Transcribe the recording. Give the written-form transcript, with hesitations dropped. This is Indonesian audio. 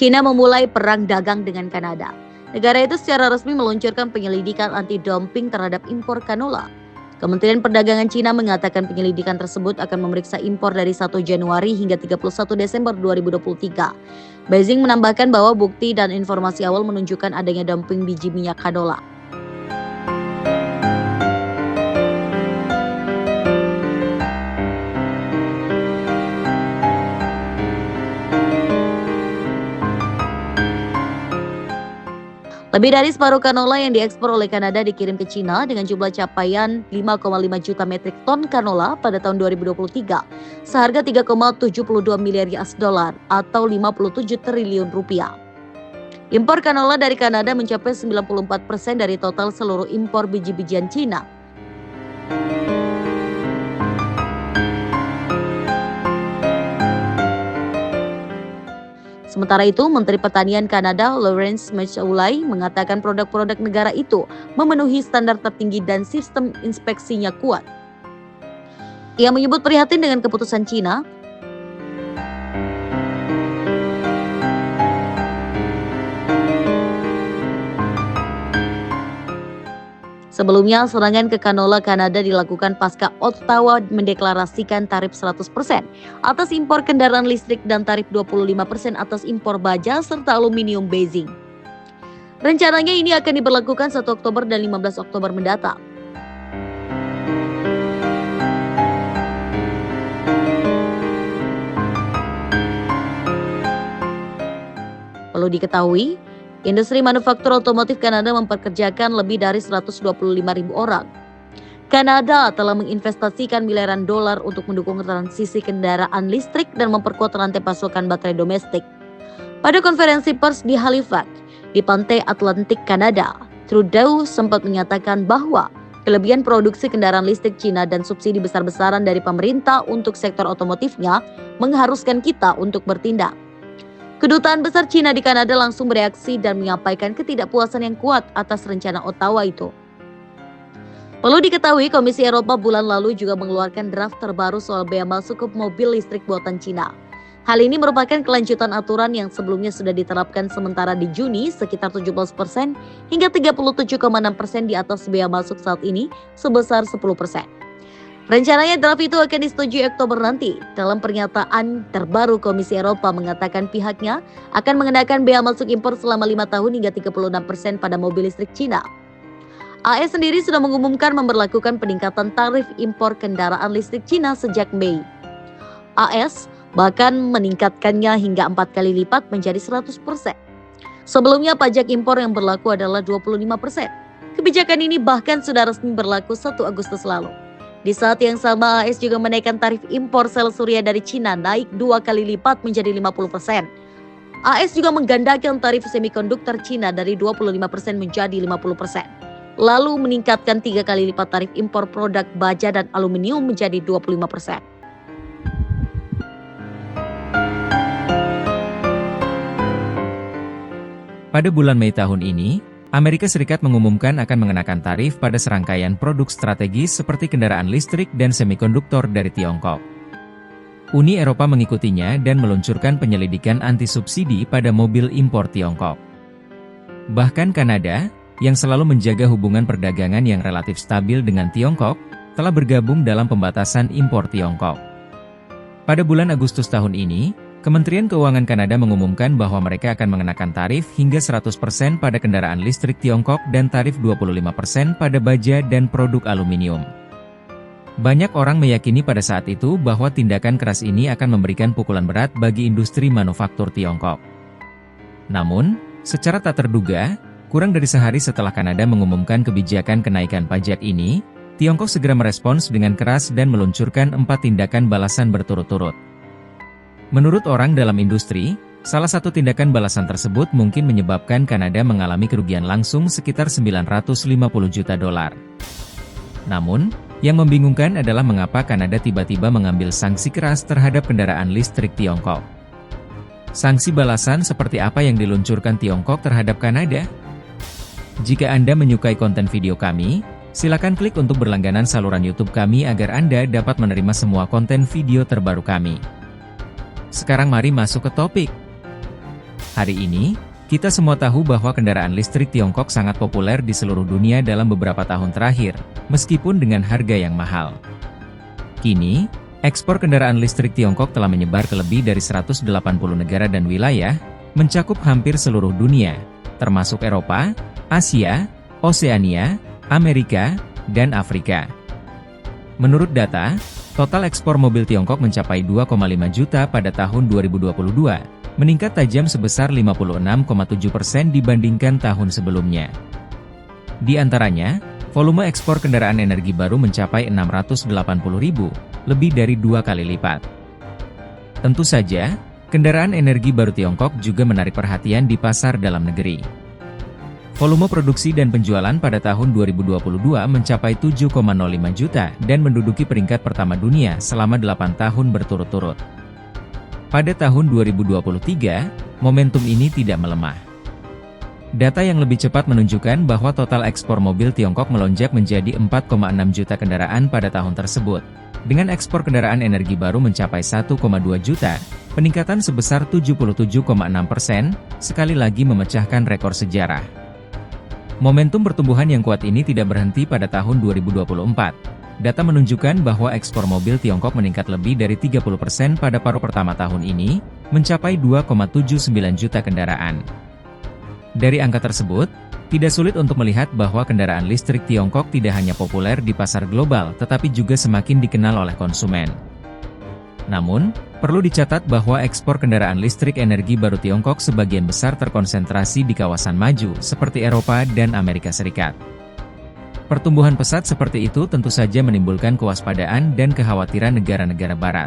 China memulai perang dagang dengan Kanada. Negara itu secara resmi meluncurkan penyelidikan anti-dumping terhadap impor canola. Kementerian Perdagangan China mengatakan penyelidikan tersebut akan memeriksa impor dari 1 Januari hingga 31 Desember 2023. Beijing menambahkan bahwa bukti dan informasi awal menunjukkan adanya dumping biji minyak canola. Lebih dari separuh canola yang diekspor oleh Kanada dikirim ke China dengan jumlah capaian 5,5 juta metrik ton canola pada tahun 2023, seharga 3,72 miliar US dollar atau 57 triliun rupiah. Impor canola dari Kanada mencapai 94% dari total seluruh impor biji-bijian China. Sementara itu, Menteri Pertanian Kanada Lawrence Messoulay mengatakan produk-produk negara itu memenuhi standar tertinggi dan sistem inspeksinya kuat. Ia menyebut prihatin dengan keputusan China Sebelumnya, serangan ke canola Kanada dilakukan pasca Ottawa mendeklarasikan tarif 100% atas impor kendaraan listrik dan tarif 25% atas impor baja serta aluminium Beijing. Rencananya ini akan diberlakukan 1 Oktober dan 15 Oktober mendatang. Perlu diketahui, industri manufaktur otomotif Kanada mempekerjakan lebih dari 125.000 orang. Kanada telah menginvestasikan miliaran dolar untuk mendukung transisi kendaraan listrik dan memperkuat rantai pasokan baterai domestik. Pada konferensi pers di Halifax, di pantai Atlantik Kanada, Trudeau sempat menyatakan bahwa kelebihan produksi kendaraan listrik China dan subsidi besar-besaran dari pemerintah untuk sektor otomotifnya mengharuskan kita untuk bertindak. Kedutaan besar China di Kanada langsung bereaksi dan menyampaikan ketidakpuasan yang kuat atas rencana Ottawa itu. Perlu diketahui, Komisi Eropa bulan lalu juga mengeluarkan draft terbaru soal bea masuk ke mobil listrik buatan China. Hal ini merupakan kelanjutan aturan yang sebelumnya sudah diterapkan sementara di Juni sekitar 17% hingga 37,6% di atas bea masuk saat ini sebesar 10%. Rencananya draft itu akan disetujui Oktober nanti. Dalam pernyataan terbaru, Komisi Eropa mengatakan pihaknya akan mengenakan bea masuk impor selama 5 tahun hingga 36% pada mobil listrik China. AS sendiri sudah mengumumkan memberlakukan peningkatan tarif impor kendaraan listrik China sejak Mei. AS bahkan meningkatkannya hingga 4 kali lipat menjadi 100%. Sebelumnya pajak impor yang berlaku adalah 25%. Kebijakan ini bahkan sudah resmi berlaku 1 Agustus lalu. Di saat yang sama, AS juga menaikkan tarif impor sel surya dari China naik 2 kali lipat menjadi 50%. AS juga menggandakan tarif semikonduktor China dari 25% menjadi 50%. Lalu meningkatkan 3 kali lipat tarif impor produk baja dan aluminium menjadi 25%. Pada bulan Mei tahun ini, Amerika Serikat mengumumkan akan mengenakan tarif pada serangkaian produk strategis seperti kendaraan listrik dan semikonduktor dari Tiongkok. Uni Eropa mengikutinya dan meluncurkan penyelidikan anti-subsidi pada mobil impor Tiongkok. Bahkan Kanada, yang selalu menjaga hubungan perdagangan yang relatif stabil dengan Tiongkok, telah bergabung dalam pembatasan impor Tiongkok. Pada bulan Agustus tahun ini, Kementerian Keuangan Kanada mengumumkan bahwa mereka akan mengenakan tarif hingga 100% pada kendaraan listrik Tiongkok dan tarif 25% pada baja dan produk aluminium. Banyak orang meyakini pada saat itu bahwa tindakan keras ini akan memberikan pukulan berat bagi industri manufaktur Tiongkok. Namun, secara tak terduga, kurang dari sehari setelah Kanada mengumumkan kebijakan kenaikan pajak ini, Tiongkok segera merespons dengan keras dan meluncurkan 4 tindakan balasan berturut-turut. Menurut orang dalam industri, salah satu tindakan balasan tersebut mungkin menyebabkan Kanada mengalami kerugian langsung sekitar 950 juta dolar. Namun, yang membingungkan adalah mengapa Kanada tiba-tiba mengambil sanksi keras terhadap kendaraan listrik Tiongkok. Sanksi balasan seperti apa yang diluncurkan Tiongkok terhadap Kanada? Jika Anda menyukai konten video kami, silakan klik untuk berlangganan saluran YouTube kami agar Anda dapat menerima semua konten video terbaru kami. Sekarang mari masuk ke topik. Hari ini, kita semua tahu bahwa kendaraan listrik Tiongkok sangat populer di seluruh dunia dalam beberapa tahun terakhir, meskipun dengan harga yang mahal. Kini, ekspor kendaraan listrik Tiongkok telah menyebar ke lebih dari 180 negara dan wilayah, mencakup hampir seluruh dunia, termasuk Eropa, Asia, Oseania, Amerika, dan Afrika. Menurut data, total ekspor mobil Tiongkok mencapai 2,5 juta pada tahun 2022, meningkat tajam sebesar 56,7% dibandingkan tahun sebelumnya. Di antaranya, volume ekspor kendaraan energi baru mencapai 680.000, lebih dari 2 kali lipat. Tentu saja, kendaraan energi baru Tiongkok juga menarik perhatian di pasar dalam negeri. Volume produksi dan penjualan pada tahun 2022 mencapai 7,05 juta dan menduduki peringkat pertama dunia selama 8 tahun berturut-turut. Pada tahun 2023, momentum ini tidak melemah. Data yang lebih cepat menunjukkan bahwa total ekspor mobil Tiongkok melonjak menjadi 4,6 juta kendaraan pada tahun tersebut, dengan ekspor kendaraan energi baru mencapai 1,2 juta, peningkatan sebesar 77,6%, sekali lagi memecahkan rekor sejarah. Momentum pertumbuhan yang kuat ini tidak berhenti pada tahun 2024. Data menunjukkan bahwa ekspor mobil Tiongkok meningkat lebih dari 30% pada paruh pertama tahun ini, mencapai 2,79 juta kendaraan. Dari angka tersebut, tidak sulit untuk melihat bahwa kendaraan listrik Tiongkok tidak hanya populer di pasar global tetapi juga semakin dikenal oleh konsumen. Namun, perlu dicatat bahwa ekspor kendaraan listrik energi baru Tiongkok sebagian besar terkonsentrasi di kawasan maju seperti Eropa dan Amerika Serikat. Pertumbuhan pesat seperti itu tentu saja menimbulkan kewaspadaan dan kekhawatiran negara-negara barat.